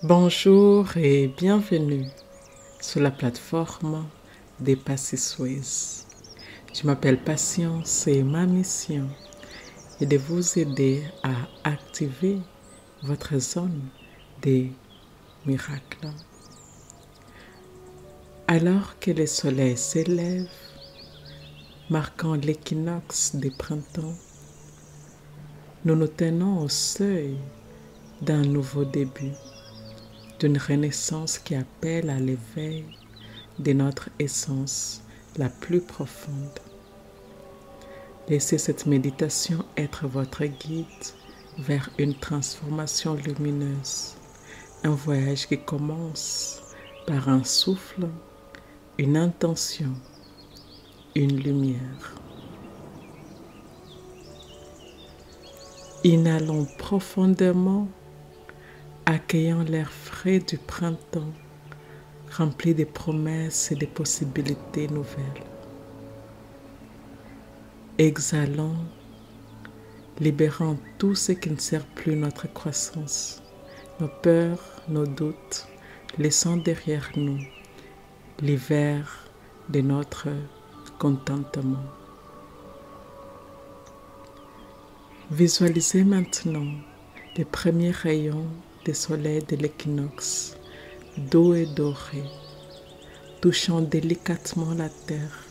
Bonjour et bienvenue sur la plateforme des Passisways. Je m'appelle Patience et ma mission est de vous aider à activer votre zone des miracles. Alors que le soleil s'élève, marquant l'équinoxe des printemps, nous nous tenons au seuil d'un nouveau début, d'une renaissance qui appelle à l'éveil de notre essence la plus profonde. Laissez cette méditation être votre guide vers une transformation lumineuse, un voyage qui commence par un souffle, une intention, une lumière. Inhalons profondément, accueillant l'air frais du printemps, rempli de promesses et de possibilités nouvelles. Exhalons, libérant tout ce qui ne sert plus notre croissance, nos peurs, nos doutes, laissant derrière nous l'hiver de notre contentement. Visualisez maintenant les premiers rayons du soleil de l'équinoxe, doux et dorés, touchant délicatement la terre,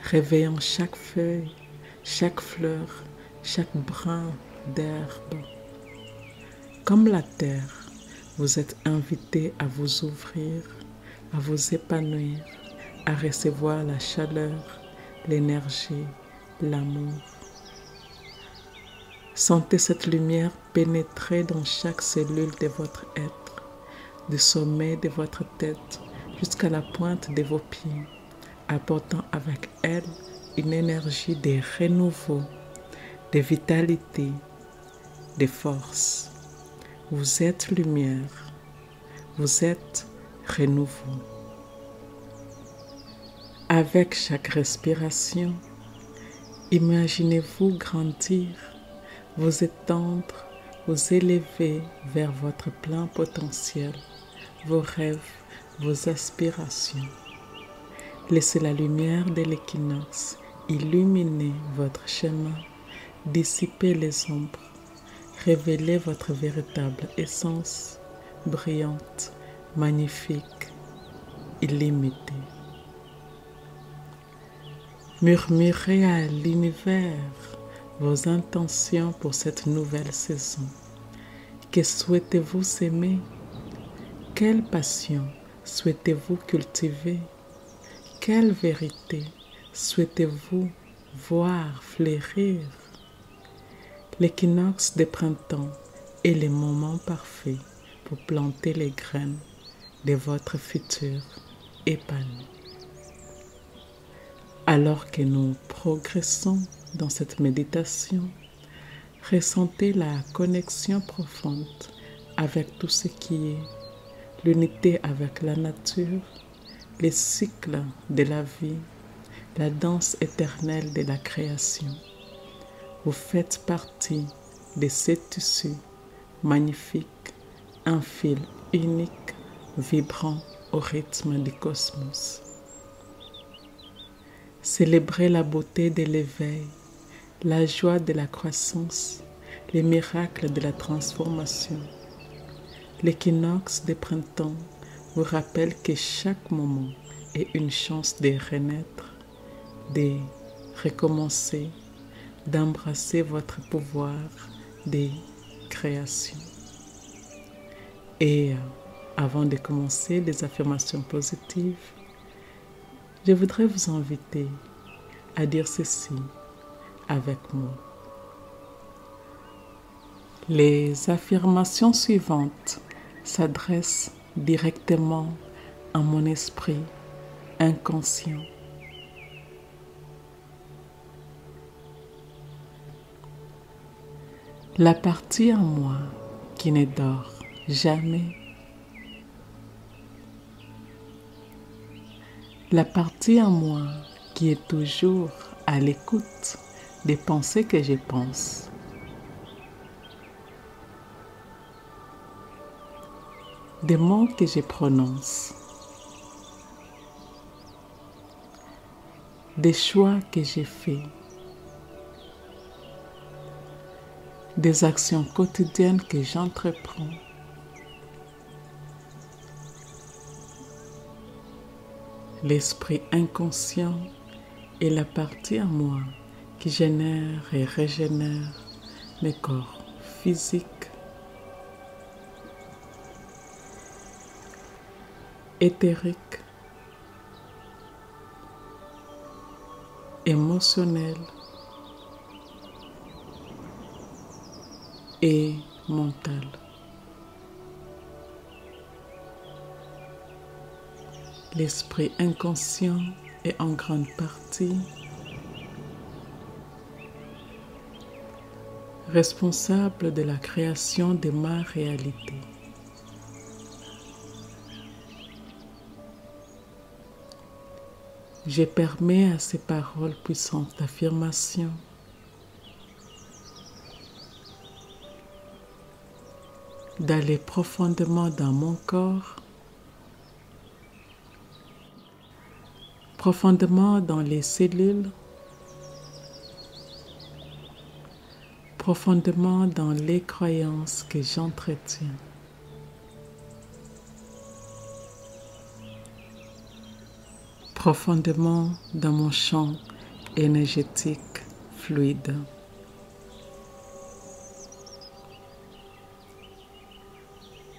réveillant chaque feuille, chaque fleur, chaque brin d'herbe. Comme la terre, vous êtes invité à vous ouvrir, à vous épanouir, à recevoir la chaleur, l'énergie, l'amour. Sentez cette lumière pénétrer dans chaque cellule de votre être, du sommet de votre tête jusqu'à la pointe de vos pieds, apportant avec elle une énergie de renouveau, de vitalité, de force. Vous êtes lumière, vous êtes renouveau. Avec chaque respiration, imaginez-vous grandir, vous étendre, vous élever vers votre plein potentiel, vos rêves, vos aspirations. Laissez la lumière de l'équinoxe illuminer votre chemin, dissiper les ombres, révéler votre véritable essence, brillante, magnifique, illimitée. Murmurez à l'univers vos intentions pour cette nouvelle saison. Que souhaitez-vous s'aimer? Quelle passion souhaitez-vous cultiver? Quelle vérité souhaitez-vous voir fleurir? L'équinoxe de printemps est le moment parfait pour planter les graines de votre futur épanoui. Alors que nous progressons dans cette méditation, ressentez la connexion profonde avec tout ce qui est, l'unité avec la nature, les cycles de la vie, la danse éternelle de la création. Vous faites partie de ce tissu magnifique, un fil unique, vibrant au rythme du cosmos. Célébrez la beauté de l'éveil, la joie de la croissance, les miracles de la transformation. L'équinoxe de printemps vous rappelle que chaque moment est une chance de renaître, de recommencer, d'embrasser votre pouvoir de création. Et avant de commencer les affirmations positives, je voudrais vous inviter à dire ceci avec moi. Les affirmations suivantes s'adressent directement à mon esprit inconscient. La partie en moi qui ne dort jamais. La partie en moi qui est toujours à l'écoute des pensées que je pense. des mots que je prononce, des choix que j'ai faits, des actions quotidiennes que j'entreprends. L'esprit inconscient est la partie en moi qui génère et régénère mes corps physiques, éthériques, émotionnels et mentaux. L'esprit inconscient est en grande partie responsable de la création de ma réalité. Je permets à ces paroles puissantes d'affirmation d'aller profondément dans mon corps, profondément dans les cellules, profondément dans les croyances que j'entretiens. Profondément dans mon champ énergétique fluide.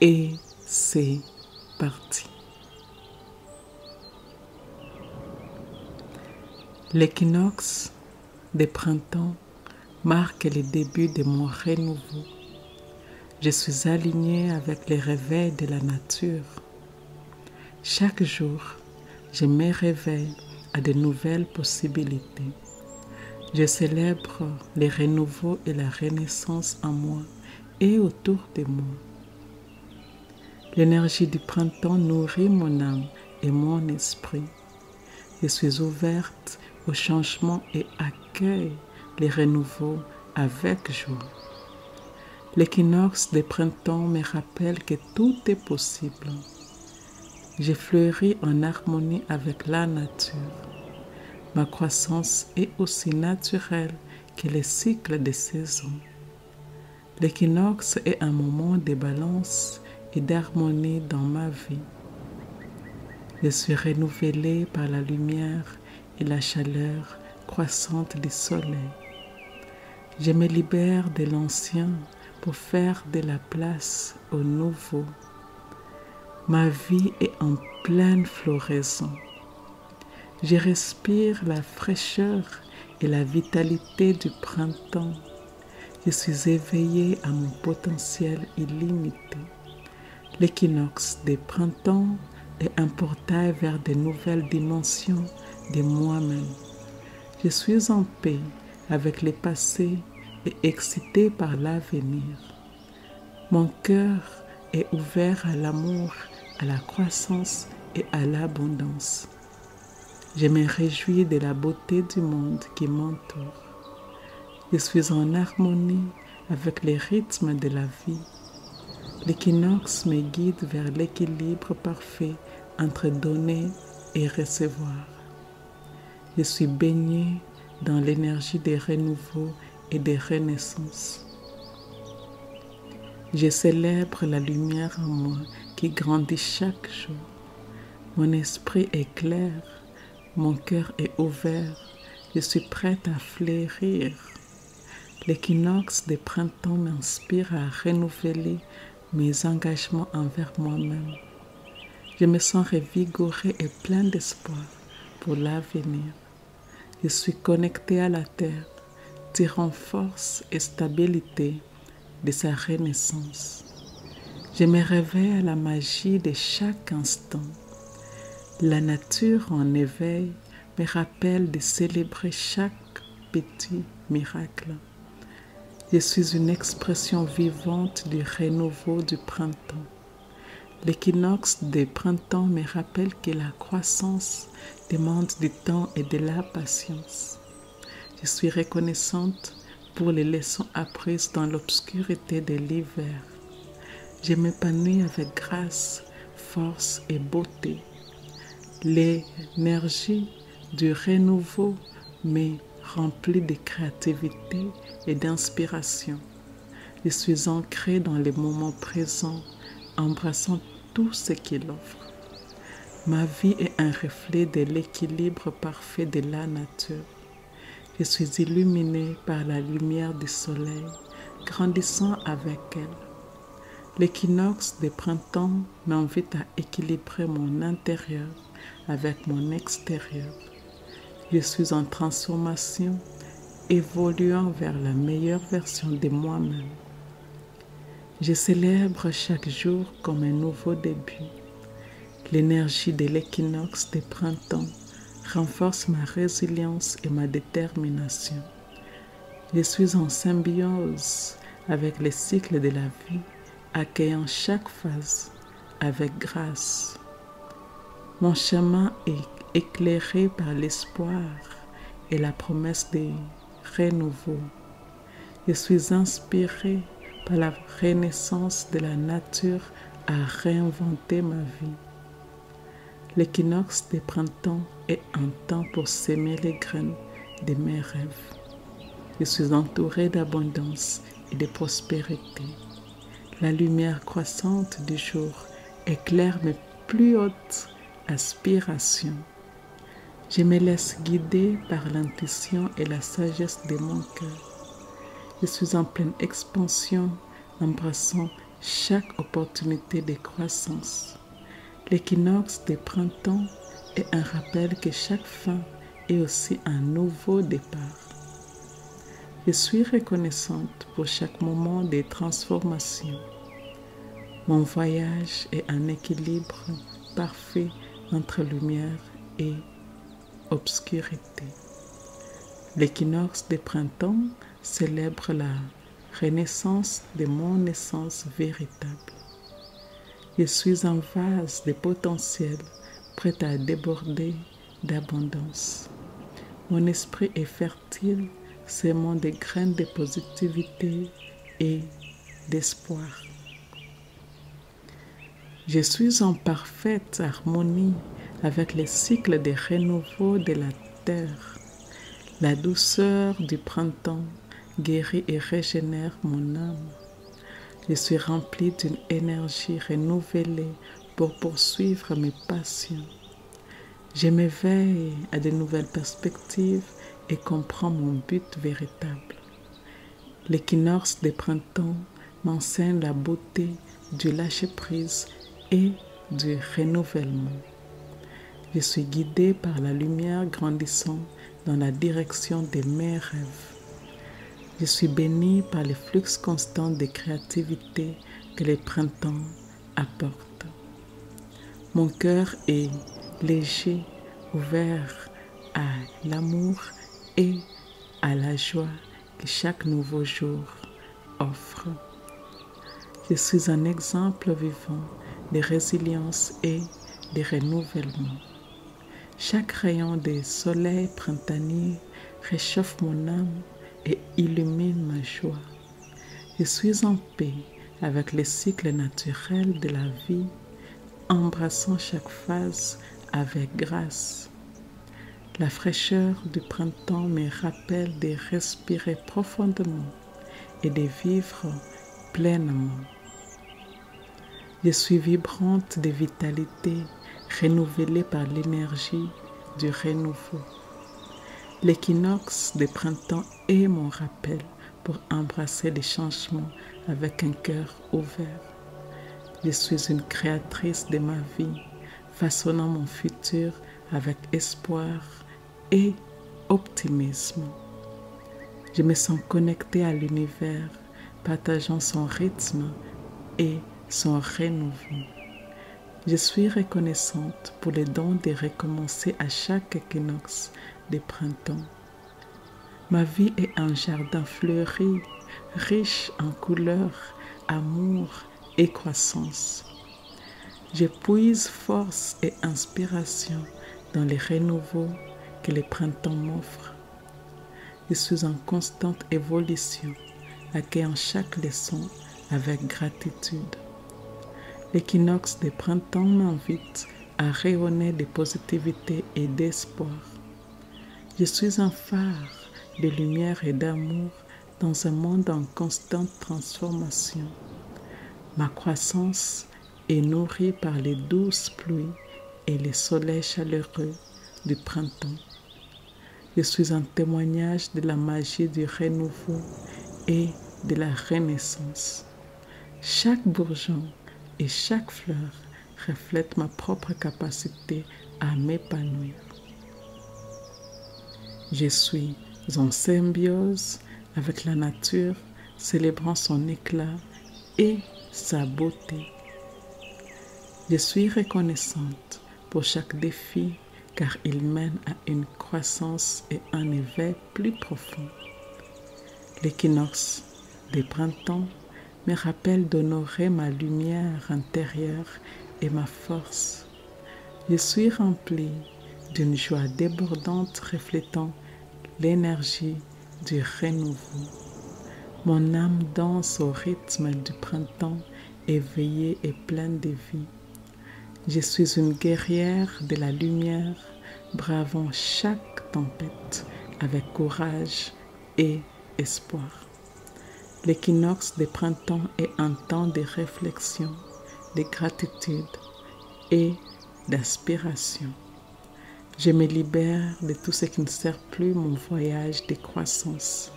Et c'est parti. L'équinoxe de printemps marque le début de mon renouveau. Je suis alignée avec les réveils de la nature. Chaque jour, je me réveille à de nouvelles possibilités. Je célèbre les renouveaux et la renaissance en moi et autour de moi. L'énergie du printemps nourrit mon âme et mon esprit. Je suis ouverte au changement et accueille les renouveaux avec joie. L'équinoxe de printemps me rappelle que tout est possible. Je fleuris en harmonie avec la nature. Ma croissance est aussi naturelle que les cycles des saisons. L'équinoxe est un moment de balance et d'harmonie dans ma vie. Je suis renouvelée par la lumière et la chaleur croissante du soleil. Je me libère de l'ancien pour faire de la place au nouveau. Ma vie est en pleine floraison. Je respire la fraîcheur et la vitalité du printemps. Je suis éveillée à mon potentiel illimité. L'équinoxe des printemps est un portail vers de nouvelles dimensions de moi-même. Je suis en paix avec le passé et excitée par l'avenir. Mon cœur est ouvert à l'amour, à la croissance et à l'abondance. Je me réjouis de la beauté du monde qui m'entoure. Je suis en harmonie avec les rythmes de la vie. L'équinoxe me guide vers l'équilibre parfait entre donner et recevoir. Je suis baignée dans l'énergie des renouveaux et des renaissances. Je célèbre la lumière en moi qui grandit chaque jour. Mon esprit est clair, mon cœur est ouvert, je suis prête à fleurir. L'équinoxe de printemps m'inspire à renouveler mes engagements envers moi-même. Je me sens revigorée et plein d'espoir pour l'avenir. Je suis connectée à la terre, tirant force et stabilité de sa renaissance. Je me réveille à la magie de chaque instant. La nature en éveil me rappelle de célébrer chaque petit miracle. Je suis une expression vivante du renouveau du printemps. L'équinoxe des printemps me rappelle que la croissance demande du temps et de la patience. Je suis reconnaissante pour les leçons apprises dans l'obscurité de l'hiver. Je m'épanouis avec grâce, force et beauté. L'énergie du renouveau me remplit de créativité et d'inspiration. Je suis ancrée dans les moments présents, embrassant tout ce qu'il offre. Ma vie est un reflet de l'équilibre parfait de la nature. Je suis illuminée par la lumière du soleil, grandissant avec elle. L'équinoxe de printemps m'invite à équilibrer mon intérieur avec mon extérieur. Je suis en transformation, évoluant vers la meilleure version de moi-même. Je célèbre chaque jour comme un nouveau début. L'énergie de l'équinoxe de printemps renforce ma résilience et ma détermination. Je suis en symbiose avec les cycles de la vie, accueillant chaque phase avec grâce. Mon chemin est éclairé par l'espoir et la promesse de renouveau. Je suis inspirée par la renaissance de la nature à réinventer ma vie. L'équinoxe de printemps est un temps pour s'aimer les graines de mes rêves. Je suis entourée d'abondance et de prospérité. La lumière croissante du jour éclaire mes plus hautes aspirations. Je me laisse guider par l'intuition et la sagesse de mon cœur. Je suis en pleine expansion, embrassant chaque opportunité de croissance. L'équinoxe de printemps est un rappel que chaque fin est aussi un nouveau départ. Je suis reconnaissante pour chaque moment de transformation. Mon voyage est un équilibre parfait entre lumière et obscurité. L'équinoxe de printemps célèbre la renaissance de mon essence véritable. Je suis un vase de potentiel prêt à déborder d'abondance. Mon esprit est fertile, semant des graines de positivité et d'espoir. Je suis en parfaite harmonie avec les cycles de renouveau de la terre. La douceur du printemps guérit et régénère mon âme. Je suis remplie d'une énergie renouvelée pour poursuivre mes passions. Je m'éveille à de nouvelles perspectives et comprends mon but véritable. L'équinoxe de printemps m'enseigne la beauté du lâcher-prise et du renouvellement. Je suis guidée par la lumière grandissant dans la direction de mes rêves. Je suis bénie par le flux constant de créativité que le printemps apporte. Mon cœur est léger, ouvert à l'amour et à la joie que chaque nouveau jour offre. Je suis un exemple vivant de résilience et de renouvellement. Chaque rayon de soleil printanier réchauffe mon âme et illumine ma joie. Je suis en paix avec les cycles naturels de la vie, embrassant chaque phase avec grâce. La fraîcheur du printemps me rappelle de respirer profondément et de vivre pleinement. Je suis vibrante de vitalité, renouvelée par l'énergie du renouveau. L'équinoxe de printemps est mon rappel pour embrasser les changements avec un cœur ouvert. Je suis une créatrice de ma vie, façonnant mon futur avec espoir et optimisme. Je me sens connectée à l'univers, partageant son rythme et son renouveau. Je suis reconnaissante pour le don de recommencer à chaque équinoxe de printemps. Ma vie est un jardin fleuri, riche en couleurs, amour et croissance. Je puise force et inspiration dans les renouveaux que le printemps m'offre. Je suis en constante évolution, accueillant chaque leçon avec gratitude. L'équinoxe de printemps m'invite à rayonner de positivité et d'espoir. Je suis un phare de lumière et d'amour dans un monde en constante transformation. Ma croissance est nourrie par les douces pluies et les soleils chaleureux du printemps. Je suis un témoignage de la magie du renouveau et de la renaissance. Chaque bourgeon et chaque fleur reflètent ma propre capacité à m'épanouir. Je suis en symbiose avec la nature, célébrant son éclat et sa beauté. Je suis reconnaissante pour chaque défi car il mène à une croissance et un éveil plus profond. L'équinoxe des printemps me rappelle d'honorer ma lumière intérieure et ma force. Je suis remplie d'une joie débordante reflétant l'énergie du renouveau. Mon âme danse au rythme du printemps, éveillée et pleine de vie. Je suis une guerrière de la lumière, bravant chaque tempête avec courage et espoir. L'équinoxe de printemps est un temps de réflexion, de gratitude et d'inspiration. Je me libère de tout ce qui ne sert plus mon voyage de croissance.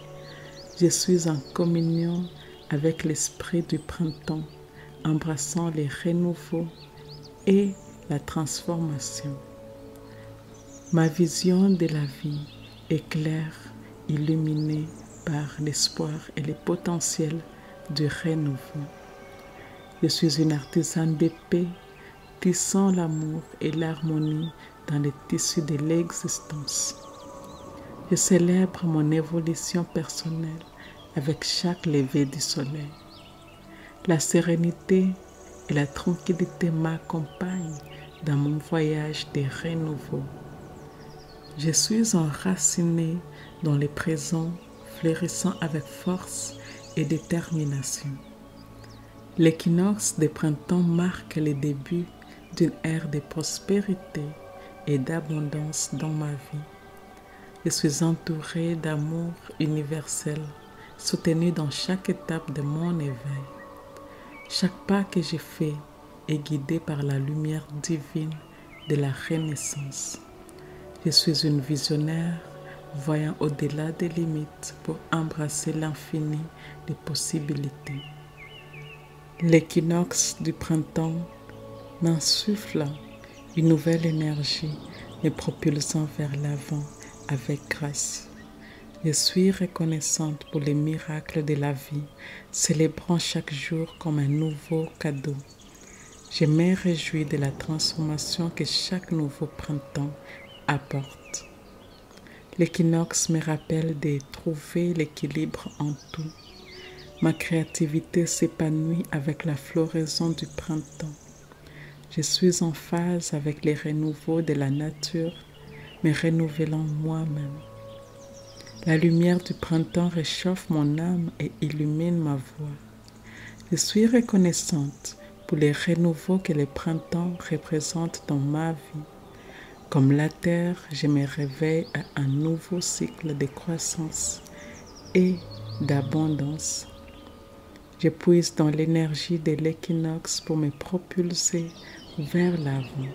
Je suis en communion avec l'esprit du printemps, embrassant les renouveaux et la transformation. Ma vision de la vie est claire, illuminée par l'espoir et le potentiel du renouveau. Je suis une artisane de paix, tissant l'amour et l'harmonie dans les tissus de l'existence. Je célèbre mon évolution personnelle avec chaque lever du soleil. La sérénité et la tranquillité m'accompagnent dans mon voyage de renouveau. Je suis enracinée dans le présent, fleurissant avec force et détermination. L'équinoxe de printemps marque le début d'une ère de prospérité et d'abondance dans ma vie. Je suis entourée d'amour universel, soutenue dans chaque étape de mon éveil. Chaque pas que je fais est guidé par la lumière divine de la renaissance. Je suis une visionnaire, voyant au-delà des limites pour embrasser l'infini des possibilités. L'équinoxe du printemps m'insuffle une nouvelle énergie, me propulsant vers l'avant avec grâce. Je suis reconnaissante pour les miracles de la vie, célébrant chaque jour comme un nouveau cadeau. Je me réjouis de la transformation que chaque nouveau printemps apporte. L'équinoxe me rappelle de trouver l'équilibre en tout. Ma créativité s'épanouit avec la floraison du printemps. Je suis en phase avec les renouveaux de la nature, me renouvelant moi-même. La lumière du printemps réchauffe mon âme et illumine ma voix. Je suis reconnaissante pour les renouveaux que le printemps représente dans ma vie. Comme la terre, je me réveille à un nouveau cycle de croissance et d'abondance. Je puise dans l'énergie de l'équinoxe pour me propulser vers l'avant.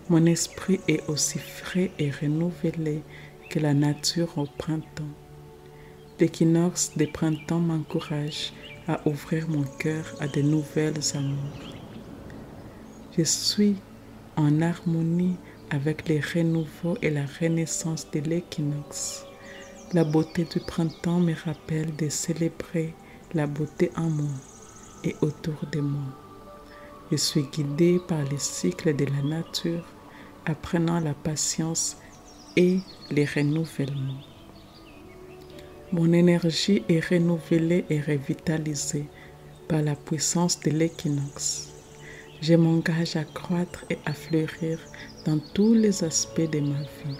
Mon esprit est aussi frais et renouvelé que la nature au printemps. L'équinoxe des printemps m'encourage à ouvrir mon cœur à de nouvelles amours. Je suis en harmonie avec les renouveaux et la renaissance de l'équinoxe. La beauté du printemps me rappelle de célébrer la beauté en moi et autour de moi. Je suis guidée par les cycles de la nature, apprenant la patience et les renouvellements. Mon énergie est renouvelée et revitalisée par la puissance de l'équinoxe. Je m'engage à croître et à fleurir dans tous les aspects de ma vie.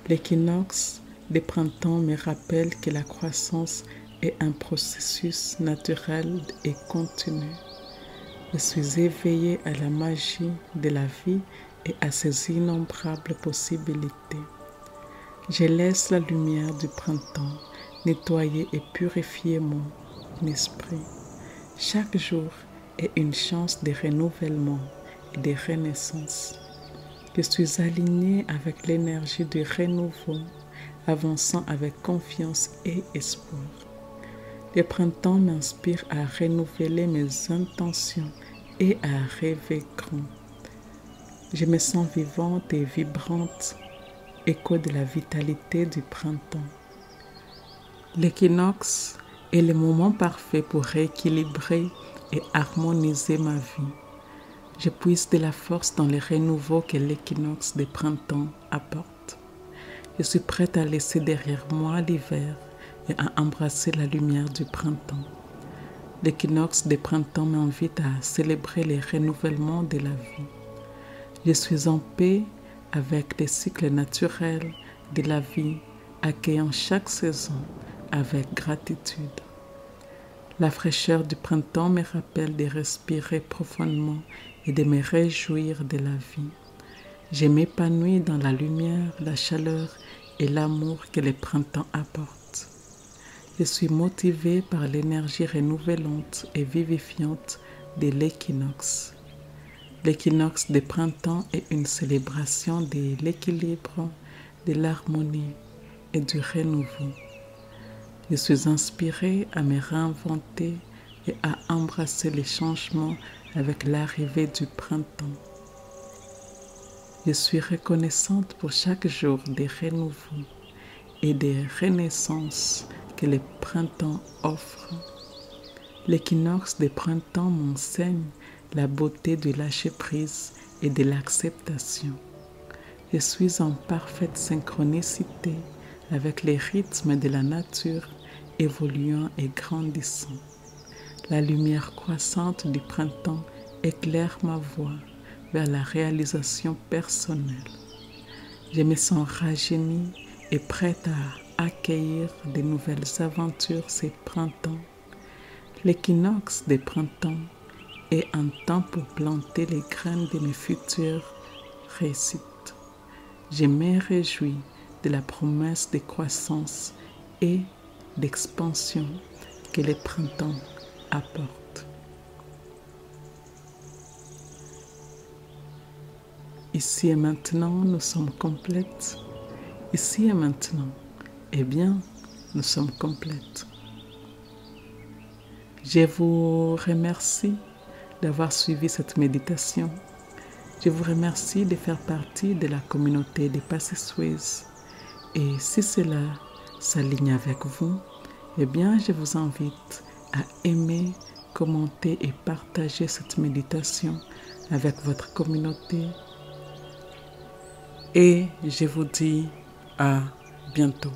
L'équinoxe de printemps me rappelle que la croissance est un processus naturel et continu. Je suis éveillée à la magie de la vie et à ses innombrables possibilités. Je laisse la lumière du printemps nettoyer et purifier mon esprit. Chaque jour est une chance de renouvellement et de renaissance. Je suis alignée avec l'énergie du renouveau, avançant avec confiance et espoir. Le printemps m'inspire à renouveler mes intentions et à rêver grand. Je me sens vivante et vibrante, écho de la vitalité du printemps. L'équinoxe est le moment parfait pour rééquilibrer et harmoniser ma vie. Je puise de la force dans le renouveau que l'équinoxe de printemps apporte. Je suis prête à laisser derrière moi l'hiver et à embrasser la lumière du printemps. L'équinoxe de printemps m'invite à célébrer les renouvellements de la vie. Je suis en paix avec les cycles naturels de la vie, accueillant chaque saison avec gratitude. La fraîcheur du printemps me rappelle de respirer profondément et de me réjouir de la vie. Je m'épanouis dans la lumière, la chaleur et l'amour que le printemps apporte. Je suis motivée par l'énergie renouvelante et vivifiante de l'équinoxe. L'équinoxe de printemps est une célébration de l'équilibre, de l'harmonie et du renouveau. Je suis inspirée à me réinventer et à embrasser les changements avec l'arrivée du printemps. Je suis reconnaissante pour chaque jour de renouveau et de renaissance que le printemps offre. L'équinoxe de printemps m'enseigne la beauté du lâcher-prise et de l'acceptation. Je suis en parfaite synchronicité avec les rythmes de la nature évoluant et grandissant. La lumière croissante du printemps éclaire ma voie vers la réalisation personnelle. Je me sens rajeunie et prête à accueillir de nouvelles aventures ce printemps. L'équinoxe de printemps est un temps pour planter les graines de mes futures réussites. Je me réjouis de la promesse de croissance et d'expansion que le printemps apporte. Ici et maintenant, nous sommes complètes. Ici et maintenant, eh bien, nous sommes complètes. Je vous remercie d'avoir suivi cette méditation. Je vous remercie de faire partie de la communauté des Passé-Suez. Et si cela s'aligne avec vous, eh bien, je vous invite à aimer, commenter et partager cette méditation avec votre communauté. Et je vous dis à bientôt.